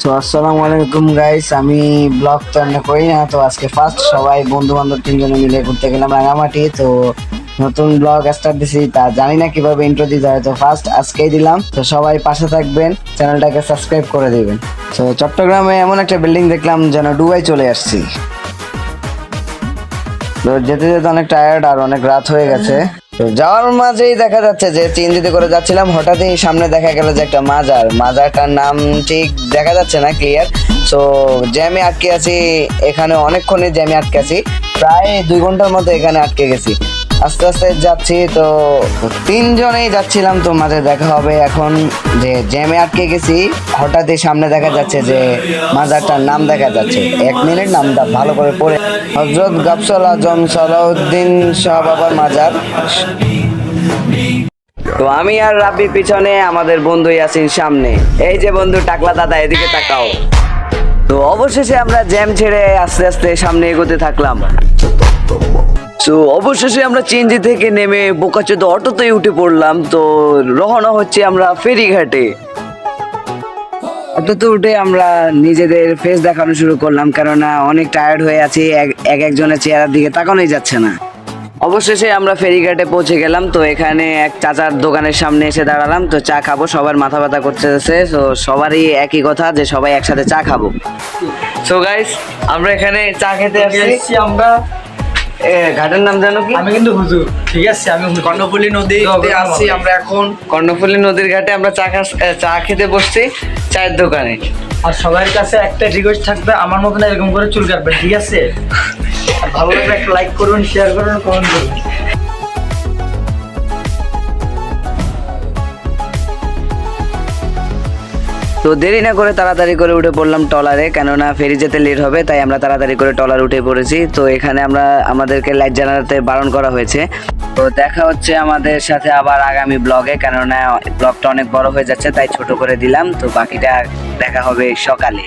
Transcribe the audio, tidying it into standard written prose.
তো আসসালামু আলাইকুম গাইস, আমি ব্লগ তো এমনি করি না। তো আজকে ফার্স্ট সবাই বন্ধু বান্ধব তিনজনে মিলে ঘুরতে গেলাম রাঙামাটি। তো নতুন ব্লগ স্টার্ট দিছি, তা জানি না কিভাবে ইন্ট্রো দিতে হয়, তো ফার্স্ট আজকেই দিলাম। তো সবাই পাশে থাকবেন, চ্যানেলটাকে সাবস্ক্রাইব করে দিবেন। তো চট্টগ্রামে এমন একটা বিল্ডিং দেখলাম যেন ডুবাই চলে আসছি। তো যেতে যেতে অনেক টায়ার্ড আর অনেক রাত হয়ে গেছে। তো যাওয়ার মাঝেই দেখা যাচ্ছে যে চিনজিতে করে যাচ্ছিলাম, হঠাৎই সামনে দেখা গেল যে একটা মাজারটার নাম ঠিক দেখা যাচ্ছে না ক্লিয়ার। তো জ্যামে আটকে আছি, এখানে অনেকক্ষণই জ্যামে আটকে আছি, প্রায় 2 ঘন্টার মতো এখানে আটকে গেছি। আস্তে আস্তে যাচ্ছি, তো তিনজনেই যাচ্ছিলাম। তো মাঝে দেখা হবে এখন, যে জ্যামে আটকে গেছি, হঠাৎই সামনে দেখা যাচ্ছে যে মাজারটার নাম দেখা যাচ্ছে। 1 মিনিট নামটা ভালো করে পড়ে, হযরত গাবসুল আজম সালাউদ্দিন শাহ বাবার মাজার। তো আমি আর রাব্বি পিছনে, আমাদের বন্ধু ইয়াসিন সামনে। এই যে বন্ধু টাকলা দাদা, এদিকে তাকাও। তো অবশেষে আমরা জ্যাম ছেড়ে আস্তে আস্তে সামনে এগোতে থাকলাম। তো অবশেষে আমরা চিনজি থেকে নেমে বোকাচোদা অটোতেই উঠে পড়লাম। তো রওনা হচ্ছে আমরা ফেরিঘাটে। অটোতে উঠে আমরা নিজেদের ফেস দেখানো শুরু করলাম, কেননা অনেক টায়ার্ড হয়ে আছি, একজনের চেহারার দিকে তাকানোই যাচ্ছে না। অবশেষে আমরা ফেরিঘাটে পৌঁছে গেলাম। তো এখানে এক চাচার দোকানের সামনে এসে দাঁড়ালাম। তো চা খাবো, সবার মাথা ব্যথা করতেছে। তো সবারই একই কথা যে সবাই একসাথে চা খাবো। সো গাইস, আমরা এখানে চা খেতে আসছি। আমরা ঘাটের নাম জানো কি? আমি কিন্তু হুজুর, ঠিক আছে, আমি কর্ণফুলী নদীতে আসছি আমরা এখন। কর্ণফুলী নদীর ঘাটে আমরা চা খেতে বসছি, চায়ের দোকানে। আর সবার কাছে একটা রিকোয়েস্ট থাকবে, আমার মতন এরকম করে চুল কাটবেন, ঠিক আছে? আর ভালো লাগলে একটা লাইক করুন, শেয়ার করুন, কমেন্ট করুন। তো দেরি না করে তাড়াতাড়ি করে উঠে পড়লাম ট্রলারে, কেননা ফেরি যেতে লেট হবে, তাই আমরা তাড়াতাড়ি করে ট্রলার উঠে পড়েছি। তো এখানে আমাদেরকে লাইট জ্বালাতে বারণ করা হয়েছে। তো দেখা হচ্ছে আমাদের সাথে আবার আগামী ব্লগে, কেননা ব্লগটা অনেক বড় হয়ে যাচ্ছে, তাই ছোট করে দিলাম। তো বাকিটা দেখা হবে সকালে।